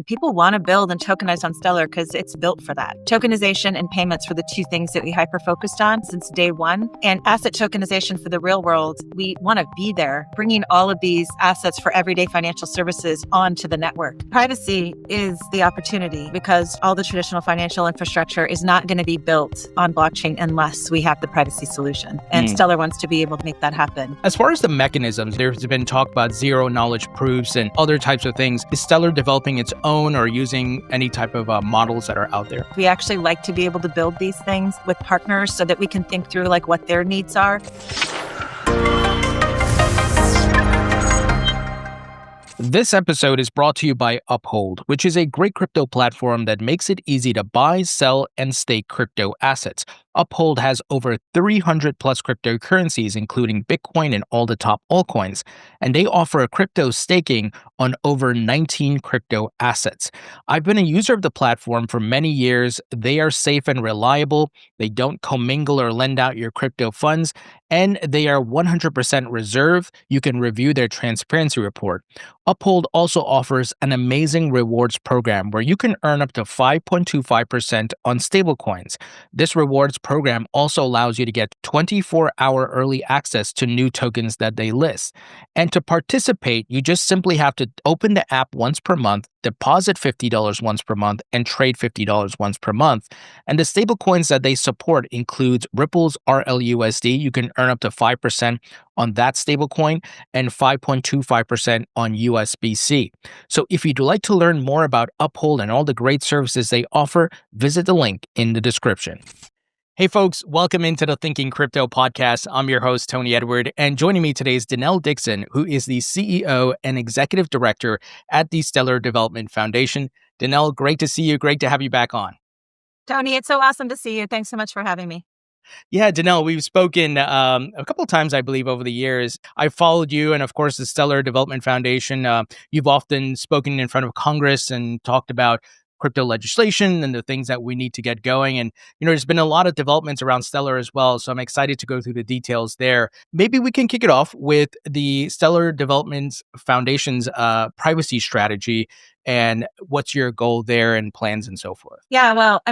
people want to build and tokenize on Stellar because it's built for that. Tokenization and payments were the two things that we hyper-focused on since day one. And asset tokenization for the real world, we want to be there, bringing all of these assets for everyday financial services onto the network. Privacy is the opportunity because all the traditional financial infrastructure is not going to be built on blockchain unless we have the privacy solution. And Stellar wants to be able to make that happen. As far as the mechanisms, there's been talk about zero knowledge proofs and other types of things. Is Stellar developing its own or using any type of models that are out there? We actually like to be able to build these things with partners so that we can think through like what their needs are. This episode is brought to you by Uphold, which is a great crypto platform that makes it easy to buy, sell, and stake crypto assets. Uphold has over 300 plus cryptocurrencies, including Bitcoin and all the top altcoins, and they offer a crypto staking on over 19 crypto assets. I've been a user of the platform for many years. They are safe and reliable. They don't commingle or lend out your crypto funds, and they are 100% reserved. You can review their transparency report. Uphold also offers an amazing rewards program where you can earn up to 5.25% on stablecoins. This rewards program also allows you to get 24-hour early access to new tokens that they list. And to participate, you just simply have to open the app once per month, deposit $50 once per month, and trade $50 once per month. And the stablecoins that they support includes Ripple's RLUSD. You can earn up to 5% on that stablecoin and 5.25% on USBC. So if you'd like to learn more about Uphold and all the great services they offer, visit the link in the description. Hey folks, welcome into the Thinking Crypto podcast. I'm your host, Tony Edward, and joining me today is Denelle Dixon, who is the CEO and Executive Director at the Stellar Development Foundation. Denelle, great to see you. Great to have you back on. Tony, it's so awesome to see you. Thanks so much for having me. Yeah, Denelle, we've spoken a couple of times, I believe, over the years. I've followed you and, of course, the Stellar Development Foundation. You've often spoken in front of Congress and talked about crypto legislation and the things that we need to get going. And, there's been a lot of developments around Stellar as well. So I'm excited to go through the details there. Maybe we can kick it off with the Stellar Development Foundation's privacy strategy and what's your goal there and plans and so forth. Yeah, well,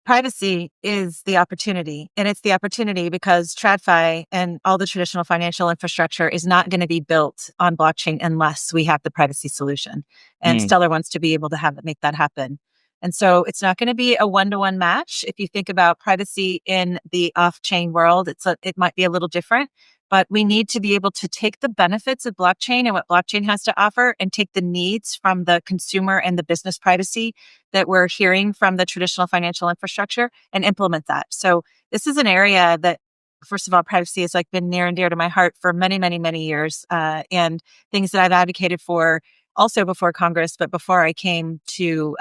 privacy is the opportunity, and it's the opportunity because TradFi and all the traditional financial infrastructure is not going to be built on blockchain unless we have the privacy solution. And Stellar wants to be able to make that happen. And so it's not going to be a one-to-one match. If you think about privacy in the off-chain world, it might be a little different. But we need to be able to take the benefits of blockchain and what blockchain has to offer and take the needs from the consumer and the business privacy that we're hearing from the traditional financial infrastructure and implement that. So this is an area that, first of all, privacy has been near and dear to my heart for many, many, many years, and things that I've advocated for also before Congress, but before I came to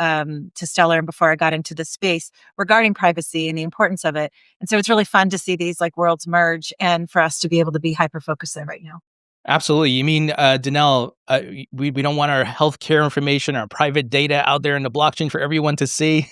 Stellar and before I got into the space regarding privacy and the importance of it. And so it's really fun to see these worlds merge and for us to be able to be hyper-focused there right now. Absolutely. You mean, Denelle, we don't want our healthcare information, our private data out there in the blockchain for everyone to see?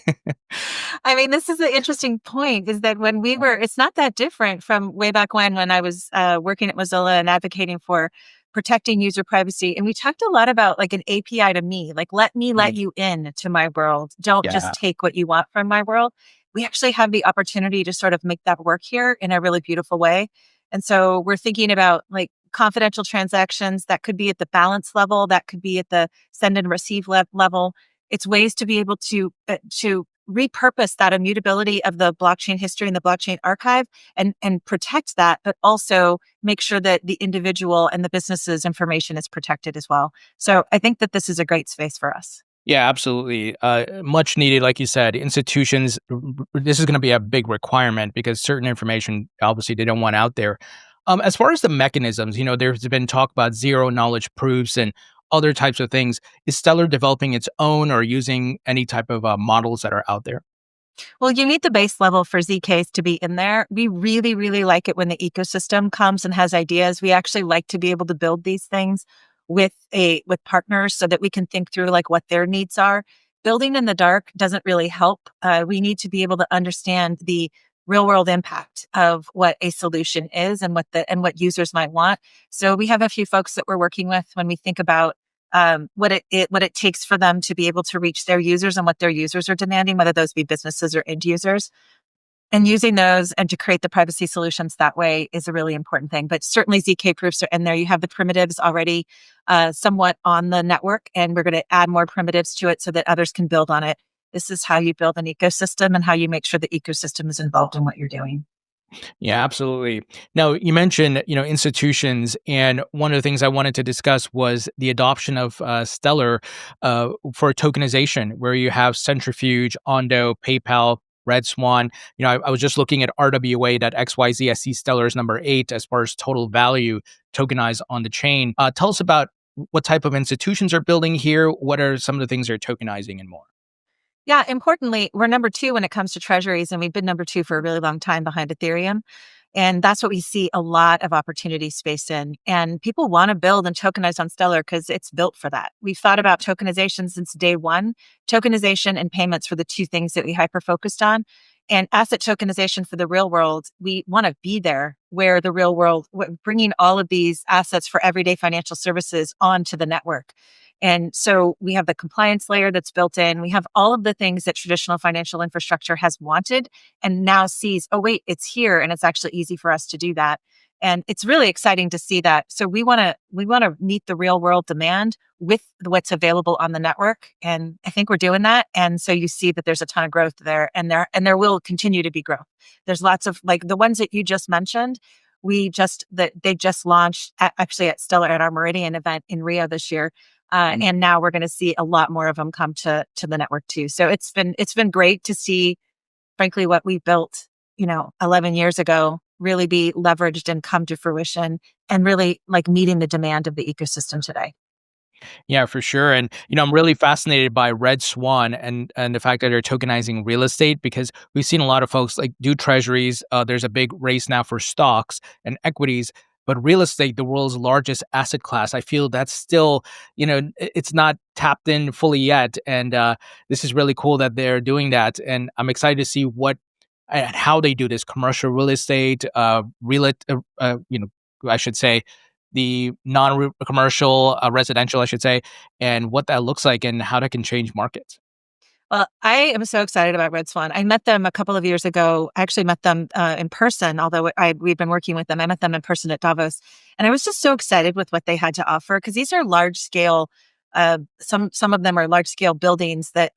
This is the interesting point, is that when it's not that different from way back when I was working at Mozilla and advocating for protecting user privacy. And we talked a lot about an API to me, let me let you in to my world. Don't just take what you want from my world. We actually have the opportunity to sort of make that work here in a really beautiful way. And so we're thinking about confidential transactions that could be at the balance level, that could be at the send and receive level. It's ways to be able to repurpose that immutability of the blockchain history and the blockchain archive and protect that, but also make sure that the individual and the business's information is protected as well. So I think that this is a great space for us. Yeah, absolutely. Much needed, like you said, institutions, this is going to be a big requirement because certain information, obviously, they don't want out there. As far as the mechanisms, there's been talk about zero knowledge proofs and other types of things. Is Stellar developing its own or using any type of models that are out there? Well, you need the base level for ZKs to be in there. We really, really like it when the ecosystem comes and has ideas. We actually like to be able to build these things with partners so that we can think through what their needs are. Building in the dark doesn't really help. We need to be able to understand the real world impact of what a solution is and what users might want. So we have a few folks that we're working with when we think about what it takes for them to be able to reach their users and what their users are demanding, whether those be businesses or end users. And using those and to create the privacy solutions that way is a really important thing. But certainly ZK-proofs are in there. You have the primitives already somewhat on the network, and we're going to add more primitives to it so that others can build on it. This is how you build an ecosystem and how you make sure the ecosystem is involved in what you're doing. Yeah, absolutely. Now, you mentioned, institutions, and one of the things I wanted to discuss was the adoption of Stellar for tokenization, where you have Centrifuge, Ondo, PayPal, Red Swan. I was just looking at RWA.xyz. I see Stellar is number 8 as far as total value tokenized on the chain. Tell us about what type of institutions are building here. What are some of the things they're tokenizing and more? Yeah, importantly, we're number 2 when it comes to treasuries, and we've been number 2 for a really long time behind Ethereum. And that's what we see a lot of opportunity space in. And people want to build and tokenize on Stellar because it's built for that. We've thought about tokenization since day one. Tokenization and payments were the 2 things that we hyper focused on. And asset tokenization for the real world, we want to be there where the real world, bringing all of these assets for everyday financial services onto the network. And so we have the compliance layer that's built in. We have all of the things that traditional financial infrastructure has wanted and now sees, oh, wait, it's here. And it's actually easy for us to do that. And it's really exciting to see that. So we want to meet the real world demand with what's available on the network. And I think we're doing that. And so you see that there's a ton of growth there, and there will continue to be growth. There's lots of, like the ones that you just mentioned, they just launched actually at Stellar at our Meridian event in Rio this year. And now we're going to see a lot more of them come to the network too. So it's been great to see, frankly, what we built, 11 years ago really be leveraged and come to fruition and really like meeting the demand of the ecosystem today. Yeah, for sure. And I'm really fascinated by Red Swan and the fact that they're tokenizing real estate, because we've seen a lot of folks like do treasuries. There's a big race now for stocks and equities, but real estate, the world's largest asset class, I feel that's still, it's not tapped in fully yet. And this is really cool that they're doing that. And I'm excited to see what and how they do this commercial real estate, I should say the non-commercial, residential, I should say, and what that looks like and how that can change markets. Well, I am so excited about Red Swan. I met them a couple of years ago. I actually met them in person, although we'd been working with them. I met them in person at Davos, and I was just so excited with what they had to offer because these are large scale. Some of them are large scale buildings that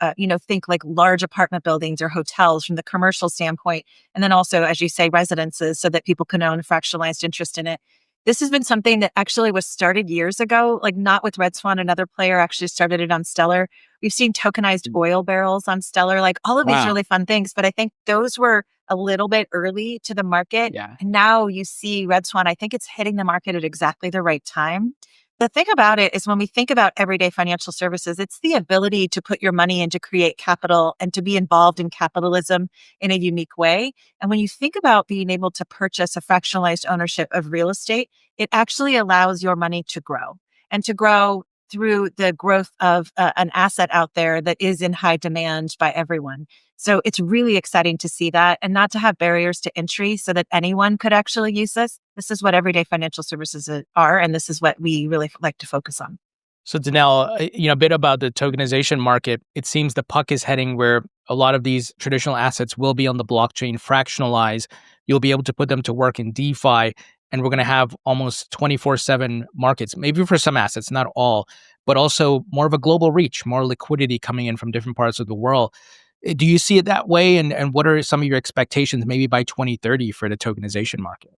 think like large apartment buildings or hotels from the commercial standpoint, and then also, as you say, residences, so that people can own fractionalized interest in it. This has been something that actually was started years ago, like not with Red Swan. Another player actually started it on Stellar. We've seen tokenized oil barrels on Stellar, like all of these Wow. really fun things. But I think those were a little bit early to the market. Yeah. And now you see Red Swan, I think it's hitting the market at exactly the right time. The thing about it is when we think about everyday financial services, it's the ability to put your money in to create capital and to be involved in capitalism in a unique way. And when you think about being able to purchase a fractionalized ownership of real estate, it actually allows your money to grow and to grow through the growth of an asset out there that is in high demand by everyone. So it's really exciting to see that and not to have barriers to entry so that anyone could actually use this. This is what everyday financial services are, and this is what we really like to focus on. So Danelle, a bit about the tokenization market. It seems the puck is heading where a lot of these traditional assets will be on the blockchain, fractionalized. You'll be able to put them to work in DeFi, and we're going to have almost 24/7 markets, maybe for some assets, not all, but also more of a global reach, more liquidity coming in from different parts of the world. Do you see it that way? And what are some of your expectations maybe by 2030 for the tokenization market?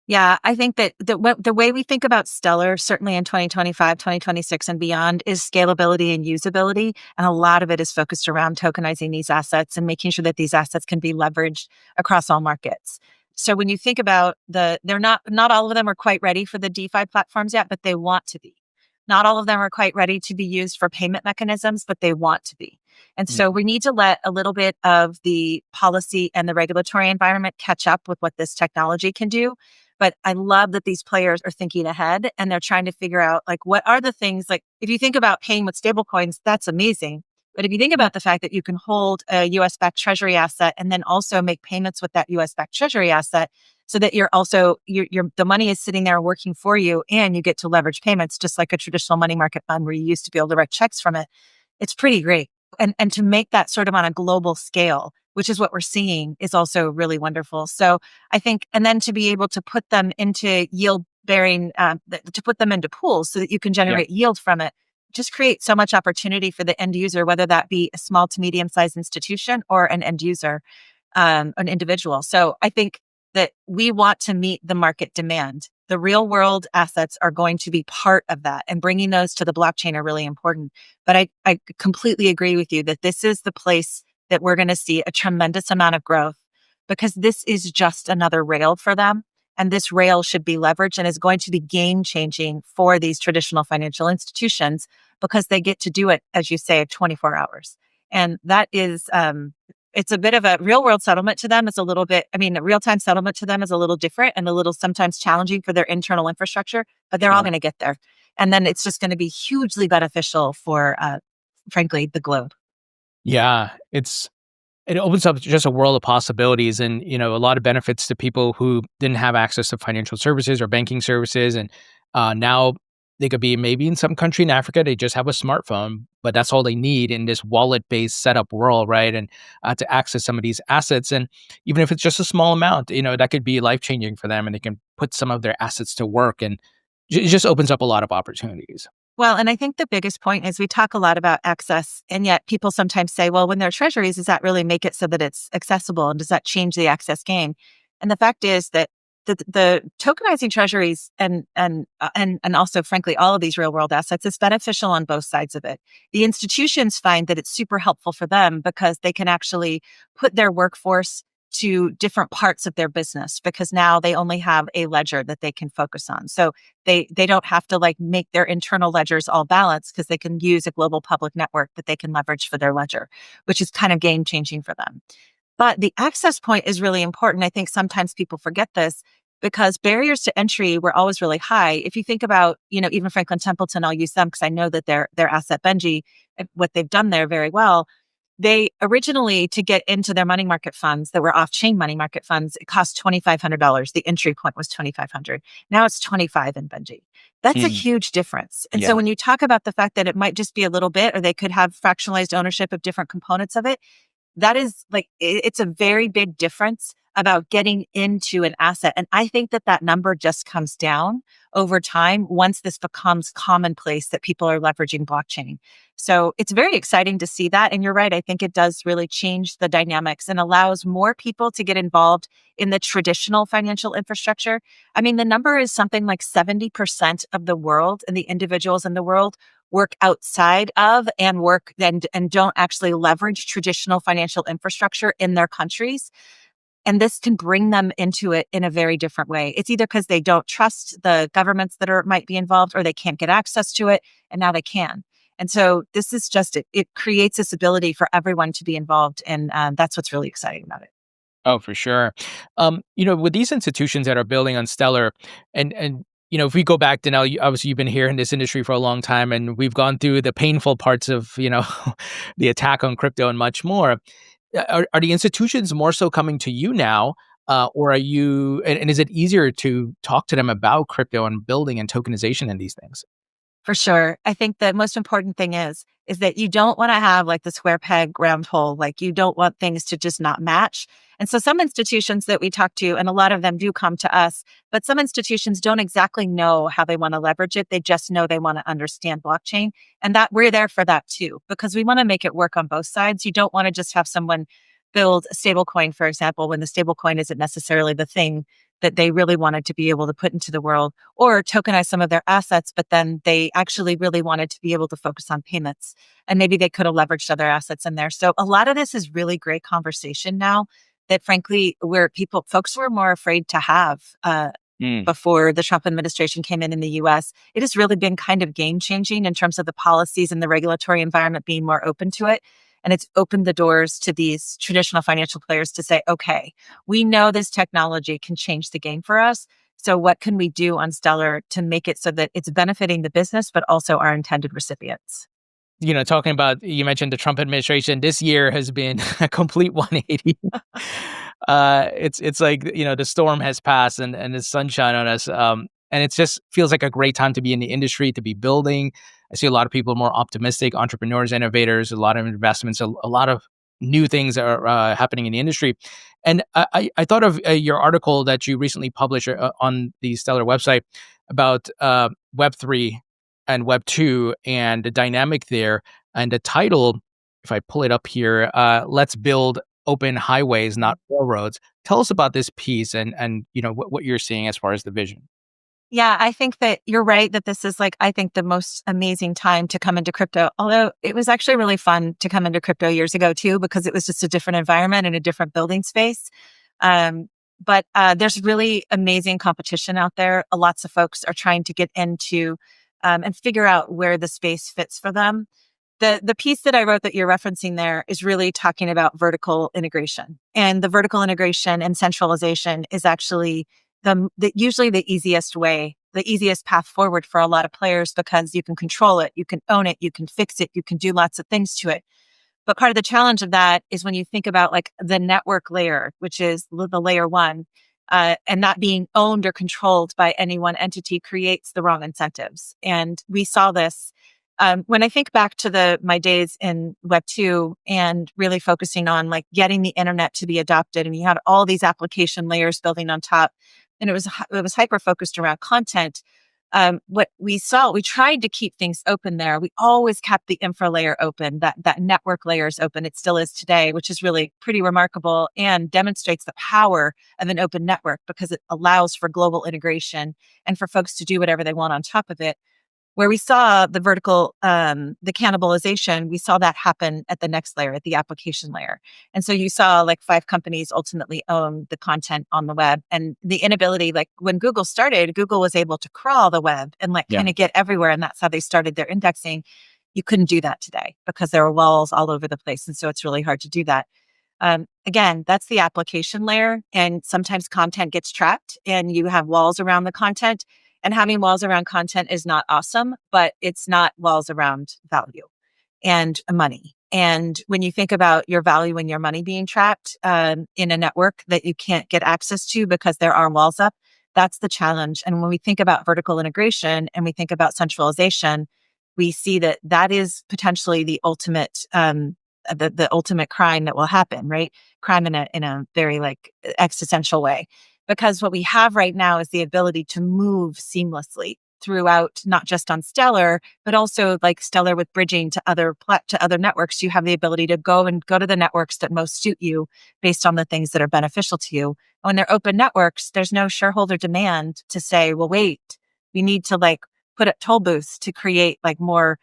Yeah, I think that the way we think about Stellar, certainly in 2025, 2026, and beyond, is scalability and usability. And a lot of it is focused around tokenizing these assets and making sure that these assets can be leveraged across all markets. So when you think about they're not all of them are quite ready for the DeFi platforms yet, but they want to be. Not all of them are quite ready to be used for payment mechanisms, but they want to be. And so we need to let a little bit of the policy and the regulatory environment catch up with what this technology can do. But I love that these players are thinking ahead and they're trying to figure out like what are the things, like if you think about paying with stablecoins, that's amazing. But if you think about the fact that you can hold a US backed treasury asset and then also make payments with that US backed treasury asset, so that you're also, the money is sitting there working for you and you get to leverage payments just like a traditional money market fund where you used to be able to write checks from it. It's pretty great. And to make that sort of on a global scale, which is what we're seeing, is also really wonderful. So I think, and then to be able to put them into yield bearing, to put them into pools so that you can generate yield from it, just create so much opportunity for the end user, whether that be a small to medium sized institution or an end user, an individual. So I think that we want to meet the market demand. The real world assets are going to be part of that, and bringing those to the blockchain are really important. But I completely agree with you that this is the place that we're going to see a tremendous amount of growth, because this is just another rail for them. And this rail should be leveraged and is going to be game changing for these traditional financial institutions, because they get to do it, as you say, 24 hours. And that is, it's a bit of a real world settlement to them. It's a little bit, a real time settlement to them is a little different and a little sometimes challenging for their internal infrastructure, but they're all going to get there. And then it's just going to be hugely beneficial for, frankly, the globe. Yeah, it opens up just a world of possibilities, and a lot of benefits to people who didn't have access to financial services or banking services, and now they could be maybe in some country in Africa, they just have a smartphone, but that's all they need in this wallet-based setup world, right? And to access some of these assets, and even if it's just a small amount, that could be life-changing for them, and they can put some of their assets to work, and it just opens up a lot of opportunities. Well, and I think the biggest point is we talk a lot about access, and yet people sometimes say, well, when they're treasuries, does that really make it so that it's accessible? And does that change the access game? And the fact is that the tokenizing treasuries and also, frankly, all of these real world assets is beneficial on both sides of it. The institutions find that it's super helpful for them because they can actually put their workforce to different parts of their business, because now they only have a ledger that they can focus on. So they don't have to make their internal ledgers all balanced, because they can use a global public network that they can leverage for their ledger, which is kind of game changing for them. But the access point is really important. I think sometimes people forget this, because barriers to entry were always really high. If you think about, even Franklin Templeton, I'll use them because I know that their asset Benji, what they've done there very well. They originally, to get into their money market funds that were off-chain money market funds, it cost $2,500. The entry point was $2,500. Now it's $25 in Benji. That's a huge difference. And so when you talk about the fact that it might just be a little bit, or they could have fractionalized ownership of different components of it, that is it's a very big difference about getting into an asset. And I think that number just comes down over time once this becomes commonplace that people are leveraging blockchain. So it's very exciting to see that. And you're right. I think it does really change the dynamics and allows more people to get involved in the traditional financial infrastructure. The number is something like 70% of the world and the individuals in the world work outside of and don't actually leverage traditional financial infrastructure in their countries. And this can bring them into it in a very different way. It's either because they don't trust the governments that might be involved, or they can't get access to it, and now they can. And so this is just, it creates this ability for everyone to be involved. And that's what's really exciting about it. Oh, for sure. With these institutions that are building on Stellar, and if we go back, Denelle, obviously you've been here in this industry for a long time, and we've gone through the painful parts of, the attack on crypto and much more. Are the institutions more so coming to you now, or are you, and is it easier to talk to them about crypto and building and tokenization and these things? For sure. I think the most important thing is that you don't want to have the square peg round hole. You don't want things to just not match. And so some institutions that we talk to, and a lot of them do come to us, but some institutions don't exactly know how they want to leverage it. They just know they want to understand blockchain, and that we're there for that too, because we want to make it work on both sides. You don't want to just have someone build a stablecoin, for example, when the stablecoin isn't necessarily the thing that they really wanted to be able to put into the world, or tokenize some of their assets, but then they actually really wanted to be able to focus on payments. And maybe they could have leveraged other assets in there. So a lot of this is really great conversation now that, frankly, folks were more afraid to have before the Trump administration came in the US. It has really been kind of game changing in terms of the policies and the regulatory environment being more open to it. And it's opened the doors to these traditional financial players to say, okay, we know this technology can change the game for us. So what can we do on Stellar to make it so that it's benefiting the business, but also our intended recipients? Talking about, you mentioned the Trump administration, this year has been a complete 180. It's like, the storm has passed and the sunshine on us. And it just feels like a great time to be in the industry, to be building. I see a lot of people more optimistic, entrepreneurs, innovators, a lot of investments, a lot of new things are happening in the industry. And I thought of your article that you recently published on the Stellar website about Web3 and Web2 and the dynamic there. And the title, if I pull it up here, Let's Build Open Highways, Not Railroads. Tell us about this piece and what you're seeing as far as the vision. Yeah, I think that you're right that this is I think the most amazing time to come into crypto. Although it was actually really fun to come into crypto years ago too, because it was just a different environment and a different building space. But there's really amazing competition out there. Lots of folks are trying to get into and figure out where the space fits for them. The piece that I wrote that you're referencing there is really talking about vertical integration. And the vertical integration and centralization is actually usually the easiest way, the easiest path forward for a lot of players, because you can control it, you can own it, you can fix it, you can do lots of things to it. But part of the challenge of that is when you think about the network layer, which is the layer one, and not being owned or controlled by any one entity creates the wrong incentives. And we saw this when I think back to my days in Web2 and really focusing on getting the internet to be adopted, and you had all these application layers building on top, and it was hyper focused around content. What we saw, we tried to keep things open there. We always kept the infra layer open, that network layer is open. It still is today, which is really pretty remarkable and demonstrates the power of an open network because it allows for global integration and for folks to do whatever they want on top of it. Where we saw the vertical, the cannibalization, we saw that happen at the next layer, at the application layer. And so you saw 5 companies ultimately own the content on the web, and the inability, when Google started, Google was able to crawl the web and Yeah. kind of get everywhere. And that's how they started their indexing. You couldn't do that today because there are walls all over the place. And so it's really hard to do that. Again, that's the application layer. And sometimes content gets trapped and you have walls around the content. And having walls around content is not awesome, but it's not walls around value and money. And when you think about your value and your money being trapped in a network that you can't get access to because there are walls up, that's the challenge. And when we think about vertical integration and we think about centralization, we see that is potentially the ultimate the ultimate crime that will happen, right? Crime in a very existential way. Because what we have right now is the ability to move seamlessly throughout, not just on Stellar, but also Stellar with bridging to other networks. You have the ability to go to the networks that most suit you based on the things that are beneficial to you. And when they're open networks, there's no shareholder demand to say, well, wait, we need to put up toll booths to create more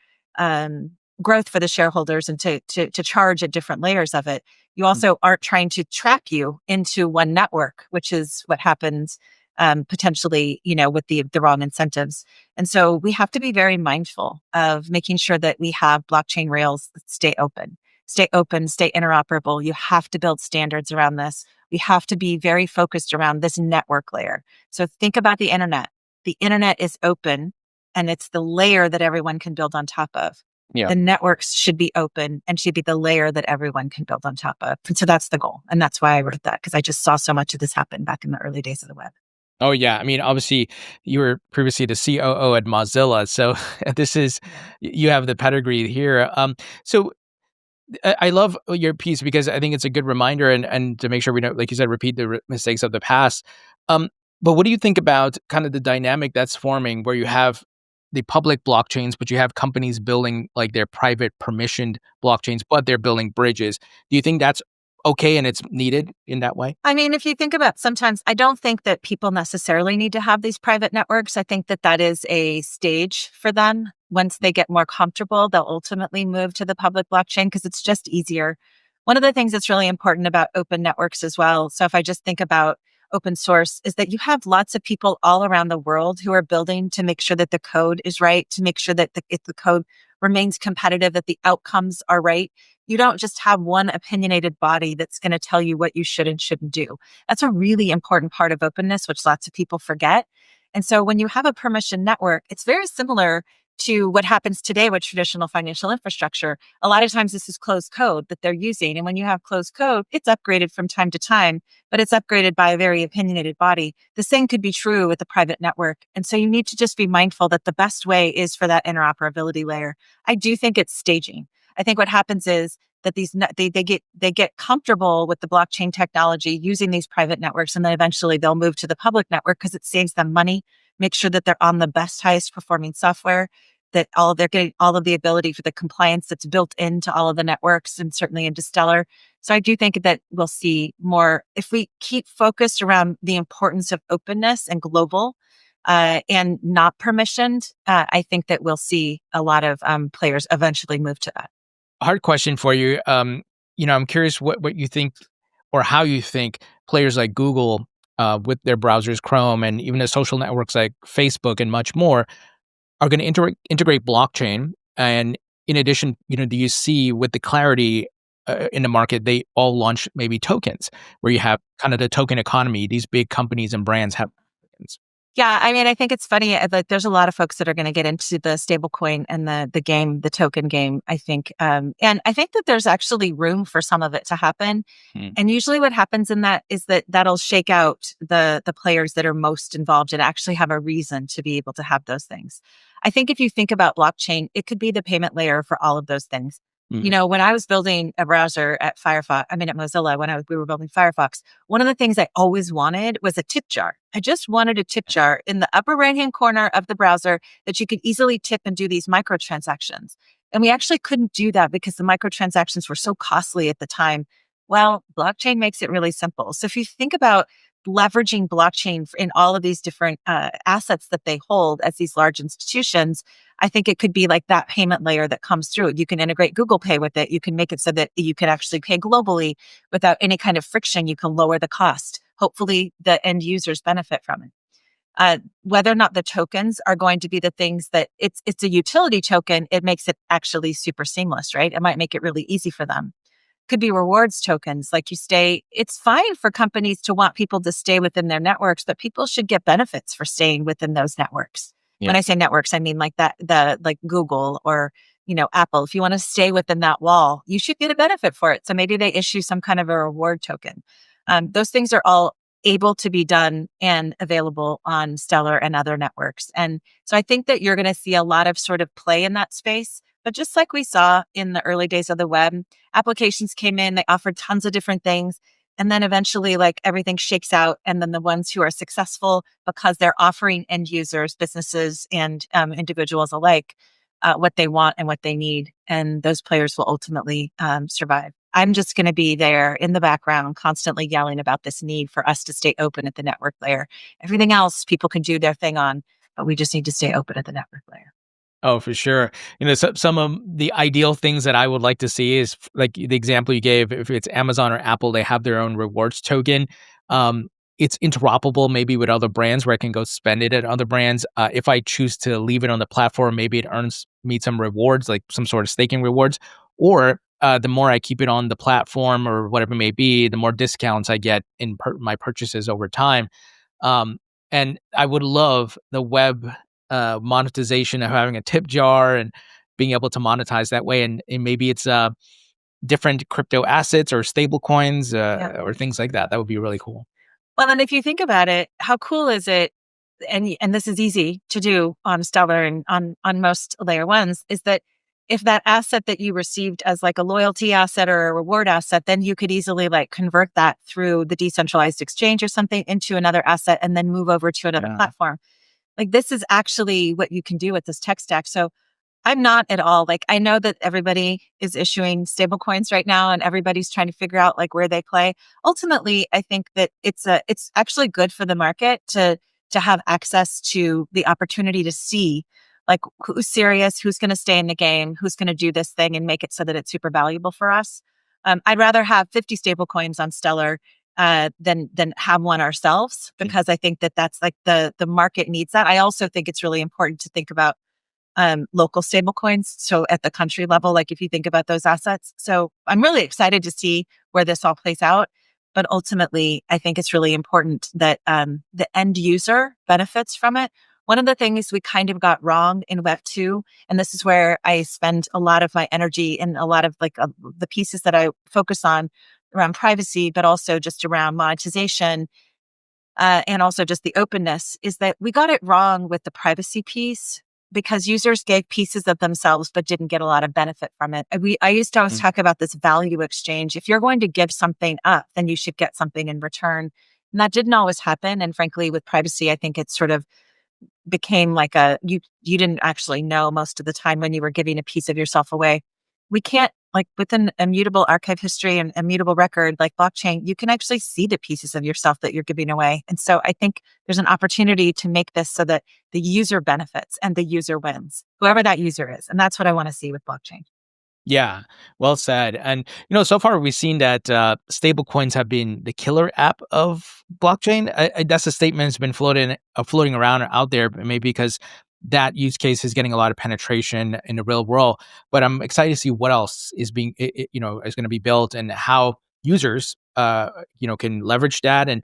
growth for the shareholders and to charge at different layers of it. You also aren't trying to trap you into one network, which is what happens potentially, with the wrong incentives. And so we have to be very mindful of making sure that we have blockchain rails that stay open, stay interoperable. You have to build standards around this. We have to be very focused around this network layer. So think about the internet. The internet is open and it's the layer that everyone can build on top of. Yeah. The networks should be open and should be the layer that everyone can build on top of. And so that's the goal. And that's why I wrote that, because I just saw so much of this happen back in the early days of the web. Oh, yeah. I mean, obviously, you were previously the COO at Mozilla. So this is, you have the pedigree here. So I love your piece because I think it's a good reminder and to make sure we don't, like you said, repeat the mistakes of the past. But what do you think about kind of the dynamic that's forming where you have the public blockchains, but you have companies building their private permissioned blockchains, but they're building bridges? Do you think that's okay and it's needed in that way? I mean, if you think about sometimes, I don't think that people necessarily need to have these private networks. I think that is a stage for them. Once they get more comfortable, they'll ultimately move to the public blockchain because it's just easier. One of the things that's really important about open networks as well, so if I just think about open source, is that you have lots of people all around the world who are building to make sure that the code is right, to make sure that if the code remains competitive, that the outcomes are right. You don't just have one opinionated body that's going to tell you what you should and shouldn't do. That's a really important part of openness, which lots of people forget. And so when you have a permission network, it's very similar to what happens today with traditional financial infrastructure. A lot of times this is closed code that they're using. And when you have closed code, it's upgraded from time to time, but it's upgraded by a very opinionated body. The same could be true with the private network. And so you need to just be mindful that the best way is for that interoperability layer. I do think it's staging. I think what happens is that they get comfortable with the blockchain technology using these private networks, and then eventually they'll move to the public network because it saves them money. Make sure that they're on the best, highest performing software, that they're getting all of the ability for the compliance that's built into all of the networks and certainly into Stellar. So I do think that we'll see more if we keep focused around the importance of openness and global and not permissioned. I think that we'll see a lot of players eventually move to that. Hard question for you. I'm curious what you think or how you think players like Google with their browsers, Chrome, and even the social networks like Facebook and much more are going to integrate blockchain. And in addition, do you see with the clarity in the market, they all launch maybe tokens where you have kind of the token economy. These big companies and brands have tokens. Yeah, I mean, I think it's funny. Like, there's a lot of folks that are going to get into the stablecoin and the game, the token game. I think, and I think that there's actually room for some of it to happen. And usually, what happens in that is that that'll shake out the players that are most involved and actually have a reason to be able to have those things. I think if you think about blockchain, it could be the payment layer for all of those things. When I was building a browser at at Mozilla, we were building Firefox, one of the things I always wanted was a tip jar. I just wanted a tip jar in the upper right-hand corner of the browser that you could easily tip and do these microtransactions. And we actually couldn't do that because the microtransactions were so costly at the time. Well, blockchain makes it really simple. So if you think about leveraging blockchain in all of these different assets that they hold as these large institutions, I think it could be like that payment layer that comes through. You can integrate Google Pay with it. You can make it so that you can actually pay globally without any kind of friction. You can lower the cost. Hopefully, the end users benefit from it. Whether or not the tokens are going to be the things that it's a utility token, it makes it actually super seamless, right? It might make it really easy for them. Could be rewards tokens, like it's fine for companies to want people to stay within their networks, but people should get benefits for staying within those networks. Yeah. When I say networks, I mean like like Google or, Apple. If you want to stay within that wall, you should get a benefit for it. So maybe they issue some kind of a reward token. Those things are all able to be done and available on Stellar and other networks. And so I think that you're going to see a lot of sort of play in that space. But just like we saw in the early days of the web, applications came in, they offered tons of different things. And then eventually, like, everything shakes out. And then the ones who are successful because they're offering end users, businesses, and individuals alike what they want and what they need. And those players will ultimately survive. I'm just going to be there in the background, constantly yelling about this need for us to stay open at the network layer. Everything else people can do their thing on, but we just need to stay open at the network layer. Oh, for sure. Some of the ideal things that I would like to see is like the example you gave. If it's Amazon or Apple, they have their own rewards token. It's interoperable maybe with other brands where I can go spend it at other brands. If I choose to leave it on the platform, maybe it earns me some rewards, like some sort of staking rewards. Or the more I keep it on the platform or whatever it may be, the more discounts I get in my purchases over time. And I would love the web monetization of having a tip jar and being able to monetize that way. And maybe it's different crypto assets or stable coins or things like that. That would be really cool. Well, and if you think about it, how cool is it? And this is easy to do on Stellar and on most layer ones, is that if that asset that you received as like a loyalty asset or a reward asset, then you could easily like convert that through the decentralized exchange or something into another asset and then move over to another platform. Like, this is actually what you can do with this tech stack. So I'm not at all like, I know that everybody is issuing stable coins right now and everybody's trying to figure out like where they play. Ultimately, I think that it's actually good for the market to have access to the opportunity to see like who's serious, who's going to stay in the game, who's going to do this thing and make it so that it's super valuable for us. I'd rather have 50 stable coins on Stellar than have one ourselves, because I think that that's like the market needs that. I also think it's really important to think about local stable coins. So at the country level, like if you think about those assets. So I'm really excited to see where this all plays out. But ultimately, I think it's really important that the end user benefits from it One of the things we kind of got wrong in Web2, and this is where I spend a lot of my energy and a lot of the pieces that I focus on around privacy, but also just around monetization, and also just the openness, is that we got it wrong with the privacy piece because users gave pieces of themselves but didn't get a lot of benefit from it. I used to always talk about this value exchange. If you're going to give something up, then you should get something in return. And that didn't always happen. And frankly, with privacy, I think it sort of became like you didn't actually know most of the time when you were giving a piece of yourself away. We can't, like, with an immutable archive history and immutable record like blockchain, you can actually see the pieces of yourself that you're giving away. And so I think there's an opportunity to make this so that the user benefits and the user wins, whoever that user is. And that's what I want to see with blockchain. Yeah, well said. And so far we've seen that stablecoins have been the killer app of blockchain. That's a statement that's been floating around or out there, maybe because that use case is getting a lot of penetration in the real world. But I'm excited to see what else is being, is going to be built and how users, can leverage that. And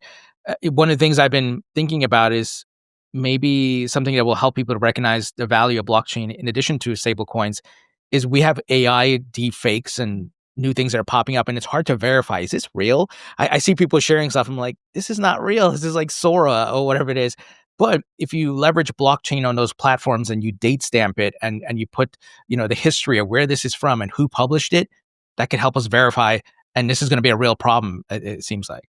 one of the things I've been thinking about is maybe something that will help people to recognize the value of blockchain in addition to stablecoins is we have AI deepfakes and new things that are popping up, and it's hard to verify. Is this real? I see people sharing stuff. I'm like, this is not real. This is like Sora or whatever it is. But if you leverage blockchain on those platforms and you date stamp it and you put, the history of where this is from and who published it, that could help us verify. And this is going to be a real problem, it seems like.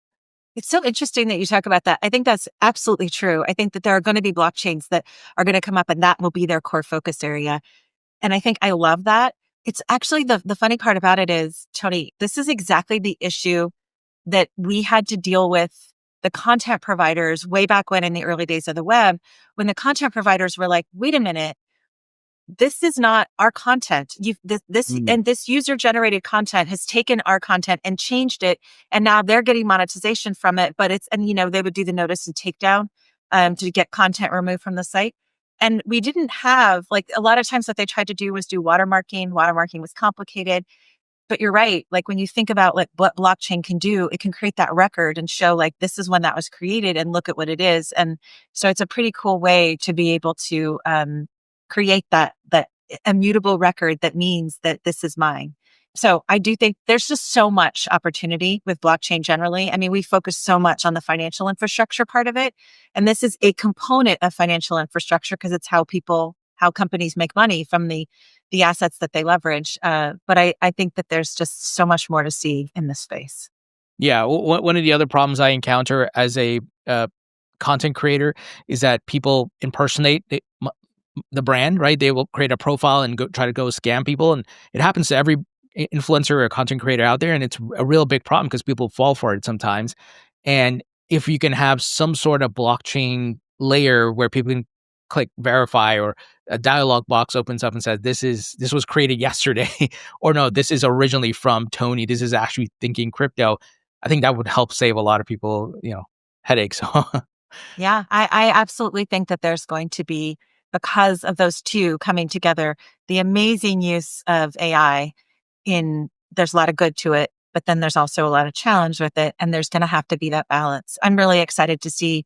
It's so interesting that you talk about that. I think that's absolutely true. I think that there are going to be blockchains that are going to come up and that will be their core focus area. And I think I love that. It's actually the funny part about it is, Tony, this is exactly the issue that we had to deal with the content providers way back when in the early days of the web, when the content providers were like, wait a minute, this is not our content. And this user generated content has taken our content and changed it. And now they're getting monetization from it. But they would do the notice and takedown to get content removed from the site. And we didn't have, like, a lot of times what they tried to do was do watermarking. Watermarking was complicated. But you're right. Like, when you think about like what blockchain can do, it can create that record and show like this is when that was created and look at what it is. And so it's a pretty cool way to be able to create that immutable record that means that this is mine. So I do think there's just so much opportunity with blockchain generally. I mean, we focus so much on the financial infrastructure part of it. And this is a component of financial infrastructure because it's how companies make money from the assets that they leverage. But I think that there's just so much more to see in this space. Yeah, one of the other problems I encounter as a content creator is that people impersonate the brand, right? They will create a profile and try to go scam people, and it happens to every influencer or content creator out there, and it's a real big problem because people fall for it sometimes. And if you can have some sort of blockchain layer where people can click verify, or a dialog box opens up and says this was created yesterday, or no, this is originally from Tony, this is actually thinking crypto, I think that would help save a lot of people, headaches. Yeah, I absolutely think that there's going to be, because of those two coming together, the amazing use of AI there's a lot of good to it, but then there's also a lot of challenge with it. And there's going to have to be that balance. I'm really excited to see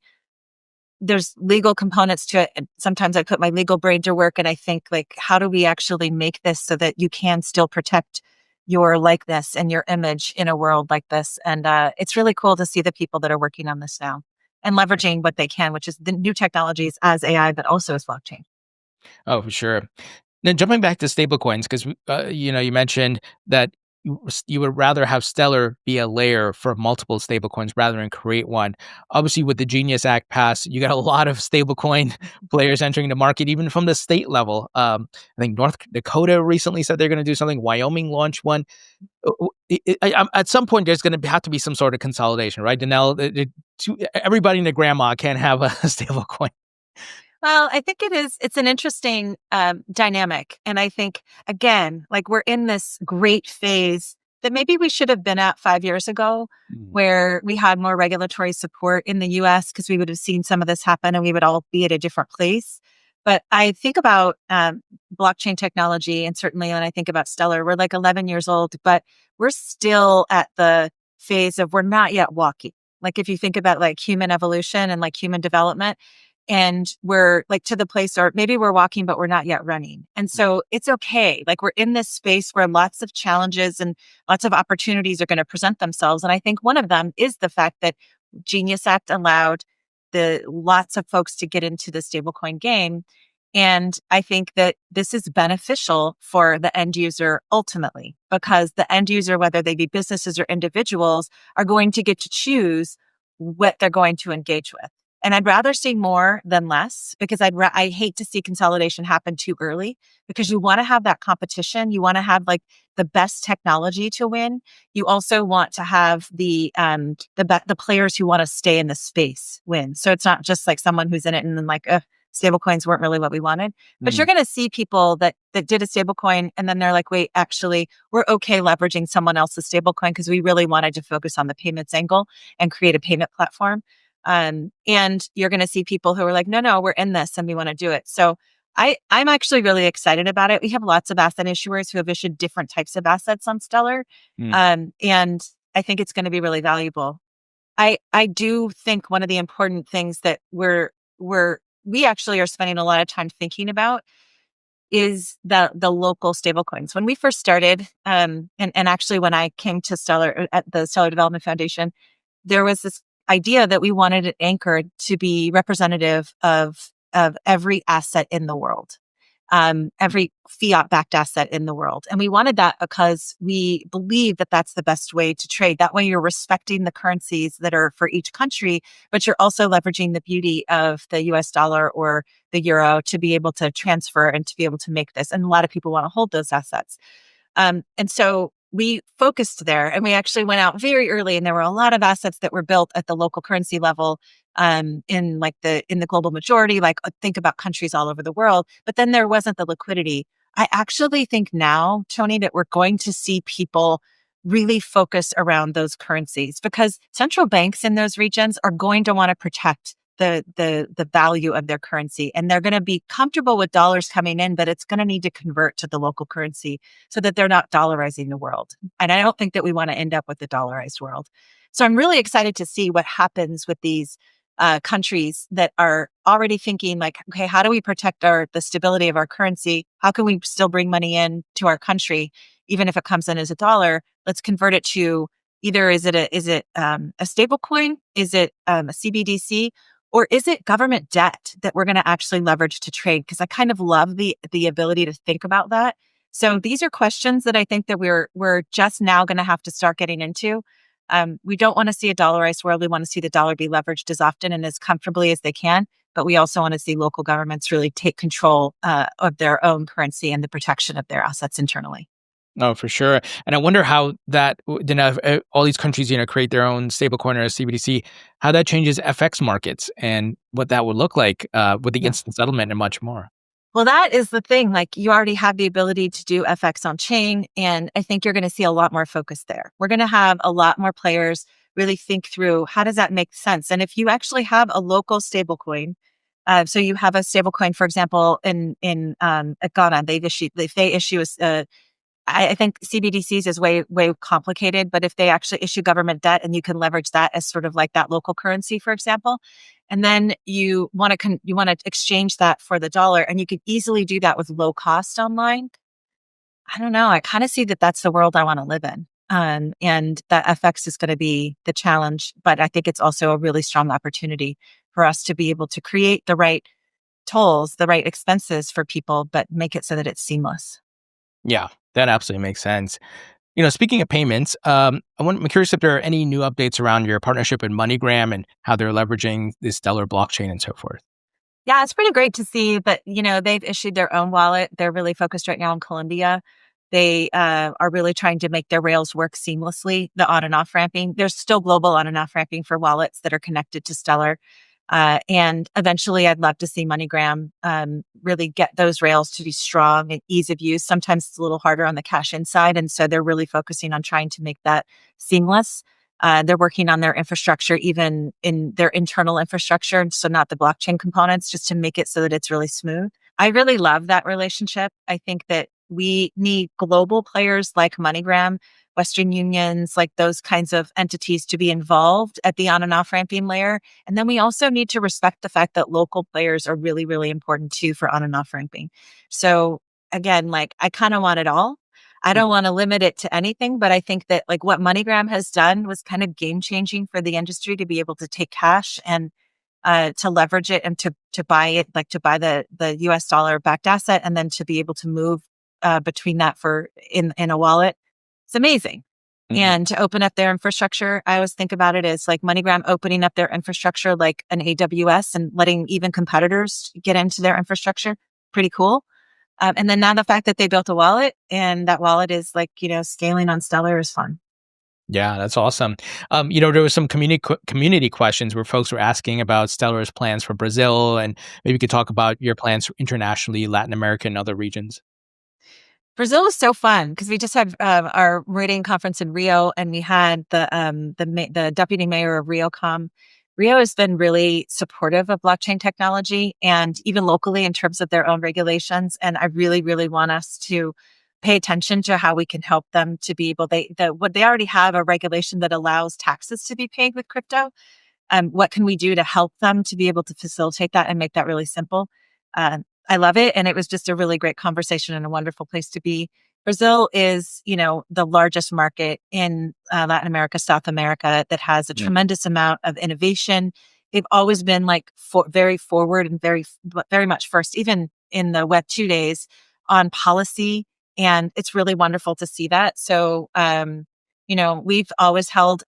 there's legal components to it. And sometimes I put my legal brain to work and I think, like, how do we actually make this so that you can still protect your likeness and your image in a world like this? And it's really cool to see the people that are working on this now and leveraging what they can, which is the new technologies as AI, but also as blockchain. Oh, for sure. Then jumping back to stablecoins, because you mentioned that you would rather have Stellar be a layer for multiple stablecoins rather than create one. Obviously, with the Genius Act passed, you got a lot of stablecoin players entering the market, even from the state level. I think North Dakota recently said they're going to do something. Wyoming launched one. At some point, there's going to have to be some sort of consolidation, right? Denelle, everybody and their grandma can't have a stablecoin. Well, I think it's an interesting dynamic. And I think, again, like, we're in this great phase that maybe we should have been at 5 years ago, where we had more regulatory support in the US, because we would have seen some of this happen and we would all be at a different place. But I think about blockchain technology, and certainly when I think about Stellar, we're like 11 years old, but we're still at the phase of we're not yet walking. Like, if you think about like human evolution and like human development, and we're like to the place, or maybe we're walking, but we're not yet running. And so it's okay. Like we're in this space where lots of challenges and lots of opportunities are going to present themselves. And I think one of them is the fact that Genius Act allowed the lots of folks to get into the stablecoin game. And I think that this is beneficial for the end user ultimately, because the end user, whether they be businesses or individuals, are going to get to choose what they're going to engage with. And I'd rather see more than less, because I hate to see consolidation happen too early, because you want to have that competition. You want to have like the best technology to win. You also want to have the players who want to stay in the space win. So it's not just like someone who's in it and then like, stablecoins weren't really what we wanted. But you're going to see people that did a stablecoin and then they're like, wait, actually, we're okay leveraging someone else's stablecoin because we really wanted to focus on the payments angle and create a payment platform. And you're going to see people who are like, no, we're in this and we want to do it. So I'm actually really excited about it. We have lots of asset issuers who have issued different types of assets on Stellar. And I think it's going to be really valuable. I do think one of the important things that we actually are spending a lot of time thinking about is the local stablecoins. When we first started, and actually when I came to Stellar at the Stellar Development Foundation, there was this idea that we wanted it anchored to be representative of every asset in the world, every fiat-backed asset in the world. And we wanted that because we believe that that's the best way to trade. That way you're respecting the currencies that are for each country, but you're also leveraging the beauty of the US dollar or the euro to be able to transfer and to be able to make this. And a lot of people want to hold those assets. And so we focused there, and we actually went out very early, and there were a lot of assets that were built at the local currency level, in the global majority, like think about countries all over the world. But then there wasn't the liquidity. I actually think now, Tony, that we're going to see people really focus around those currencies, because central banks in those regions are going to want to protect the value of their currency, and they're going to be comfortable with dollars coming in, but it's going to need to convert to the local currency so that they're not dollarizing the world. And I don't think that we want to end up with the dollarized world. So I'm really excited to see what happens with these countries that are already thinking like, okay, how do we protect the stability of our currency? How can we still bring money in to our country, even if it comes in as a dollar? Let's convert it to either is it a stable coin? Is it a CBDC? Or is it government debt that we're going to actually leverage to trade? Because I kind of love the ability to think about that. So these are questions that I think that we're just now going to have to start getting into. We don't want to see a dollarized world. We want to see the dollar be leveraged as often and as comfortably as they can. But we also want to see local governments really take control of their own currency and the protection of their assets internally. Oh, for sure. And I wonder how that, all these countries, create their own stablecoin or a CBDC, how that changes FX markets and what that would look like with the instant settlement and much more. Well, that is the thing. Like you already have the ability to do FX on chain. And I think you're going to see a lot more focus there. We're going to have a lot more players really think through, how does that make sense? And if you actually have a local stablecoin, so you have a stablecoin, for example, in Ghana, if they issue I think CBDCs is way complicated, but if they actually issue government debt and you can leverage that as sort of like that local currency, for example, and then you want to exchange that for the dollar, and you could easily do that with low cost online. I don't know. I kind of see that that's the world I want to live in, and that FX is going to be the challenge, but I think it's also a really strong opportunity for us to be able to create the right tolls, the right expenses for people, but make it so that it's seamless. Yeah, that absolutely makes sense. Speaking of payments, I'm curious if there are any new updates around your partnership with MoneyGram and how they're leveraging this Stellar blockchain and so forth. Yeah, it's pretty great to see that, they've issued their own wallet. They're really focused right now in Colombia. They are really trying to make their rails work seamlessly, the on and off ramping. There's still global on and off ramping for wallets that are connected to Stellar. And eventually I'd love to see MoneyGram really get those rails to be strong and ease of use. Sometimes it's a little harder on the cash in side. And so they're really focusing on trying to make that seamless. They're working on their infrastructure, even in their internal infrastructure. So not the blockchain components, just to make it so that it's really smooth. I really love that relationship. I think that we need global players like MoneyGram, Western Unions, like those kinds of entities to be involved at the on and off ramping layer. And then we also need to respect the fact that local players are really, really important too for on and off ramping. So again, like I kind of want it all. I don't want to limit it to anything, but I think that like what MoneyGram has done was kind of game changing for the industry to be able to take cash and to leverage it and to buy it, like to buy the US dollar backed asset, and then to be able to move between that for in a wallet. It's amazing. Mhm. And to open up their infrastructure, I always think about it as like MoneyGram opening up their infrastructure like an AWS and letting even competitors get into their infrastructure. Pretty cool. And then now the fact that they built a wallet and that wallet is like, scaling on Stellar is fun. Yeah, that's awesome. There was some community questions where folks were asking about Stellar's plans for Brazil, and maybe you could talk about your plans internationally, Latin America, and other regions. Brazil was so fun because we just had our Meridian conference in Rio, and we had the deputy mayor of Rio come. Rio has been really supportive of blockchain technology and even locally in terms of their own regulations. And I really, really want us to pay attention to how we can help them to be able. They already have a regulation that allows taxes to be paid with crypto. What can we do to help them to be able to facilitate that and make that really simple? I love it. And it was just a really great conversation and a wonderful place to be. Brazil is, the largest market in Latin America, South America that has a tremendous amount of innovation. They've always been like very forward and very much first, even in the Web2 days on policy. And it's really wonderful to see that. So, we've always held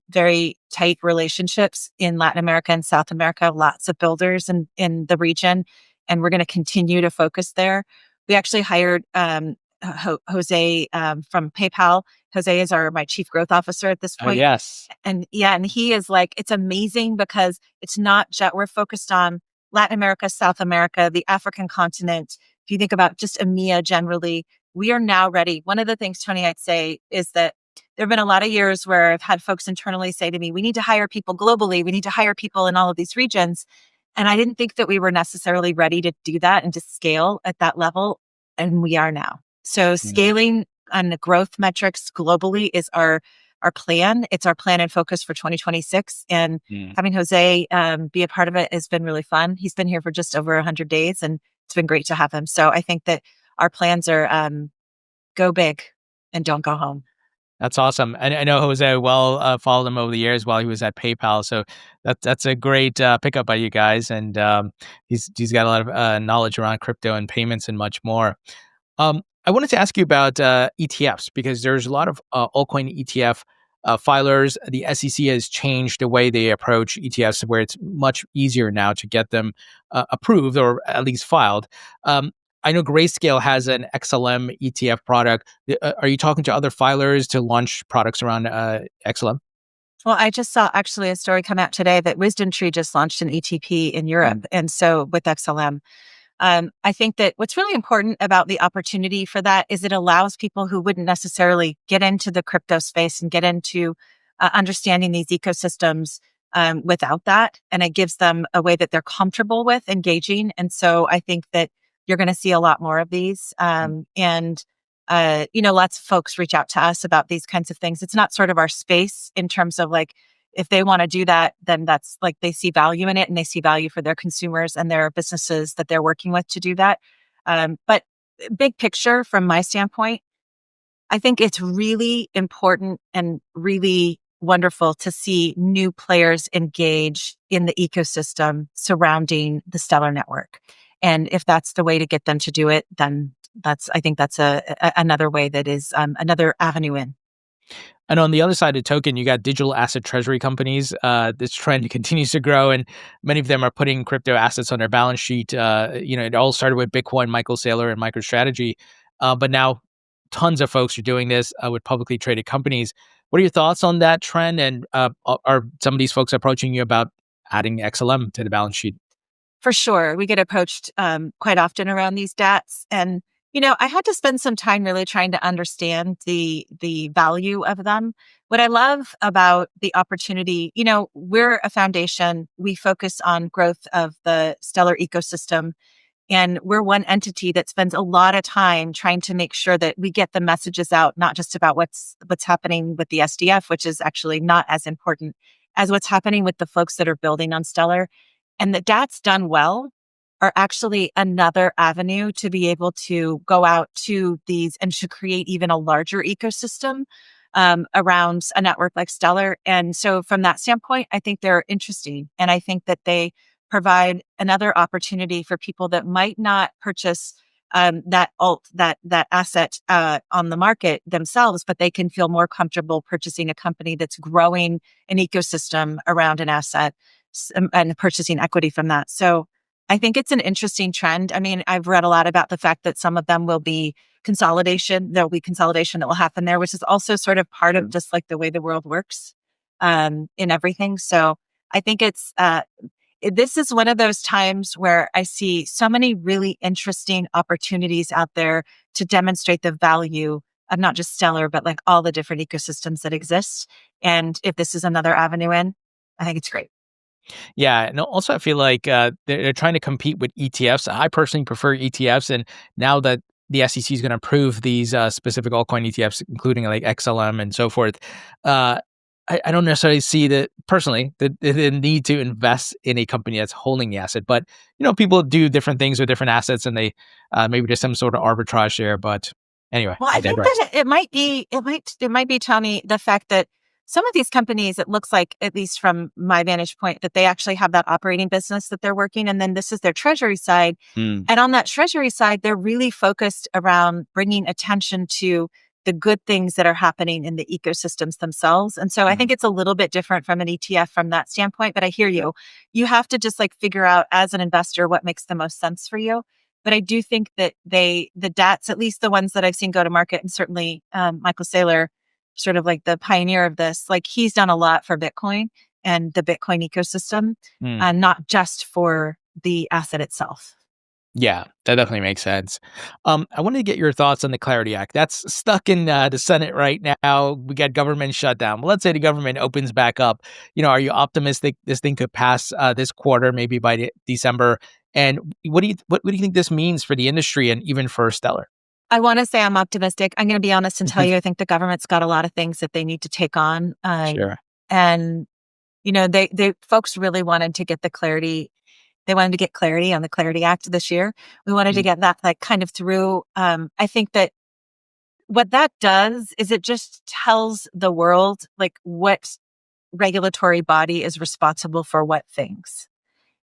very tight relationships in Latin America and South America, lots of builders in the region, and we're going to continue to focus there. We actually hired Jose from PayPal. Jose is my chief growth officer at this Oh, point. yes. And yeah, and he is like, it's amazing because it's not just, we're focused on Latin America, South America, the African continent. If you think about just EMEA generally, we are now ready. One of the things, Tony, I'd say is that there have been a lot of years where I've had folks internally say to me, we need to hire people globally. We need to hire people in all of these regions. And I didn't think that we were necessarily ready to do that and to scale at that level. And we are now. So Mhm. scaling on the growth metrics globally is our plan. It's our plan and focus for 2026. And Mm. having Jose be a part of it has been really fun. He's been here for just over 100 days, and it's been great to have him. So I think that our plans are go big and don't go home. That's awesome. And I know Jose well, followed him over the years while he was at PayPal. So that's a great pickup by you guys. And he's got a lot of knowledge around crypto and payments and much more. I wanted to ask you about ETFs because there's a lot of altcoin ETF filers. The SEC has changed the way they approach ETFs, where it's much easier now to get them approved or at least filed. Um, I know Grayscale has an XLM ETF product. Are you talking to other filers to launch products around XLM? Well, I just saw actually a story come out today that Wisdom Tree just launched an ETP in Europe. And so with XLM, I think that what's really important about the opportunity for that is it allows people who wouldn't necessarily get into the crypto space and get into understanding these ecosystems without that. And it gives them a way that they're comfortable with engaging. And so I think that you're going to see a lot more of these. Lots of folks reach out to us about these kinds of things. It's not sort of our space in terms of like, if they want to do that, then that's like they see value in it and they see value for their consumers and their businesses that they're working with to do that. But big picture, from my standpoint, I think it's really important and really wonderful to see new players engage in the ecosystem surrounding the Stellar network. And if that's the way to get them to do it, then I think that's another way that is another avenue in. And on the other side of the token, you got digital asset treasury companies. This trend continues to grow, and many of them are putting crypto assets on their balance sheet. It all started with Bitcoin, Michael Saylor, and MicroStrategy, but now tons of folks are doing this with publicly traded companies. What are your thoughts on that trend? And are some of these folks approaching you about adding XLM to the balance sheet? For sure. We get approached quite often around these DATs. And, I had to spend some time really trying to understand the value of them. What I love about the opportunity, we're a foundation. We focus on growth of the Stellar ecosystem. And we're one entity that spends a lot of time trying to make sure that we get the messages out, not just about what's happening with the SDF, which is actually not as important as what's happening with the folks that are building on Stellar. And the DATs done well are actually another avenue to be able to go out to these and to create even a larger ecosystem around a network like Stellar. And so from that standpoint, I think they're interesting. And I think that they provide another opportunity for people that might not purchase that asset on the market themselves, but they can feel more comfortable purchasing a company that's growing an ecosystem around an asset and purchasing equity from that. So I think it's an interesting trend. I mean, I've read a lot about the fact that some of them will be consolidation. There'll be consolidation that will happen there, which is also sort of part of just like the way the world works in everything. So I think this is one of those times where I see so many really interesting opportunities out there to demonstrate the value of not just Stellar, but like all the different ecosystems that exist. And if this is another avenue in, I think it's great. Yeah, and also I feel like they're trying to compete with ETFs. I personally prefer ETFs, and now that the SEC is going to approve these specific altcoin ETFs, including like XLM and so forth, I don't necessarily see the need to invest in a company that's holding the asset. But people do different things with different assets, and they maybe there's some sort of arbitrage there. But anyway, Well, I I think digress. that it might be, Tony, the fact that some of these companies, it looks like, at least from my vantage point, that they actually have that operating business that they're working. And then this is their treasury side. Mm, And on that treasury side, they're really focused around bringing attention to the good things that are happening in the ecosystems themselves. And so I think it's a little bit different from an ETF from that standpoint, but I hear you. You have to just like figure out as an investor what makes the most sense for you. But I do think that the DATs, at least the ones that I've seen go to market, and certainly Michael Saylor, sort of like the pioneer of this, like he's done a lot for Bitcoin and the Bitcoin ecosystem, mm. and not just for the asset itself. Yeah, that definitely makes sense. I wanted to get your thoughts on the Clarity Act. That's stuck in the Senate right now. We got government shutdown. Well, let's say the government opens back up. Are you optimistic this thing could pass this quarter, maybe by December? And what do you think this means for the industry and even for Stellar? I want to say I'm optimistic. I'm going to be honest and tell you, I think the government's got a lot of things that they need to take on. Sure. And, they folks really wanted to get the clarity. They wanted to get clarity on the Clarity Act this year. We wanted to Mm, get that like kind of through. I think that what that does is it just tells the world like what regulatory body is responsible for what things.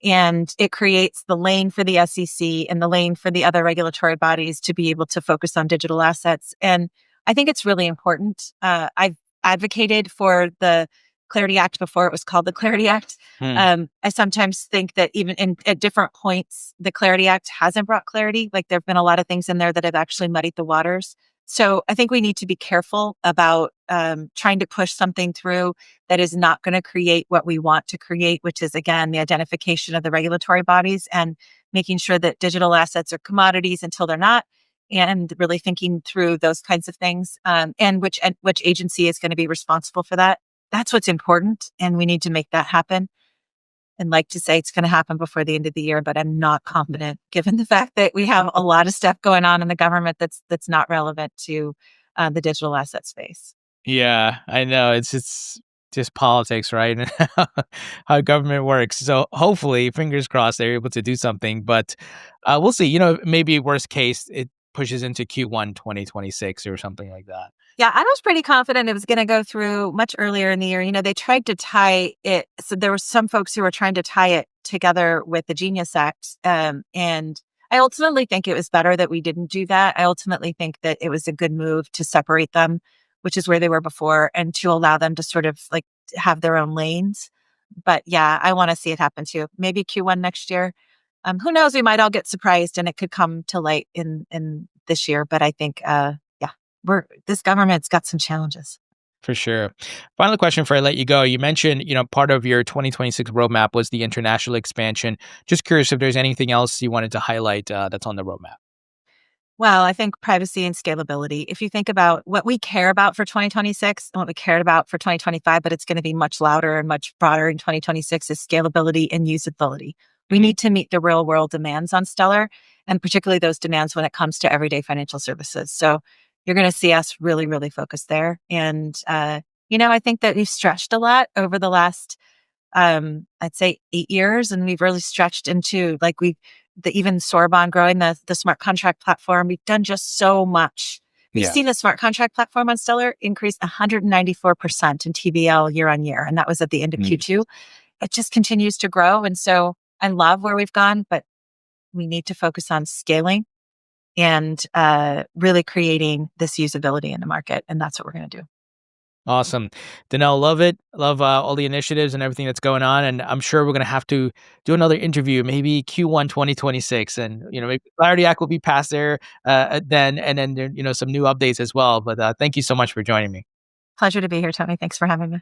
And it creates the lane for the SEC and the lane for the other regulatory bodies to be able to focus on digital assets. And I think it's really important. I've advocated for the Clarity Act before it was called the Clarity Act. mm, I sometimes think that even at different points, the Clarity Act hasn't brought clarity. Like there have been a lot of things in there that have actually muddied the waters. So I think we need to be careful about trying to push something through that is not going to create what we want to create, which is, again, the identification of the regulatory bodies and making sure that digital assets are commodities until they're not, and really thinking through those kinds of things, and which agency is going to be responsible for that. That's what's important, and we need to make that happen. And like to say it's going to happen before the end of the year, but I'm not confident given the fact that we have a lot of stuff going on in the government that's not relevant to the digital asset space. yeah, I know. It's just politics, right? And how government works. So hopefully, fingers crossed, they're able to do something. But we'll see. Maybe worst case, it pushes into Q1 2026 or something like that. Yeah, I was pretty confident it was going to go through much earlier in the year. They tried to tie it. So there were some folks who were trying to tie it together with the Genius Act. And I ultimately think it was better that we didn't do that. I ultimately think that it was a good move to separate them, which is where they were before, and to allow them to sort of like have their own lanes. But yeah, I want to see it happen too. Maybe Q1 next year. Who knows? We might all get surprised and it could come to light in this year. But I think, yeah, this government's got some challenges. For sure. Final question before I let you go. You mentioned, part of your 2026 roadmap was the international expansion. Just curious if there's anything else you wanted to highlight that's on the roadmap. Well, I think privacy and scalability. If you think about what we care about for 2026 and what we cared about for 2025, but it's going to be much louder and much broader in 2026, is scalability and usability. We need to meet the real world demands on Stellar, and particularly those demands when it comes to everyday financial services. So you're going to see us really, really focus there. And, I think that we've stretched a lot over the last, I'd say 8 years, and we've really stretched into even Sorbonne growing the smart contract platform. We've done just so much. We've Yeah. seen the smart contract platform on Stellar increase 194% in TVL year on year. And that was at the end of Q2. It just continues to grow. And so I love where we've gone, but we need to focus on scaling and really creating this usability in the market. And that's what we're going to do. Awesome. Denelle, love it. Love all the initiatives and everything that's going on. And I'm sure we're going to have to do another interview, maybe Q1 2026. And, maybe Clarity Act will be passed there then, and then, some new updates as well. But thank you so much for joining me. Pleasure to be here, Tony. Thanks for having me.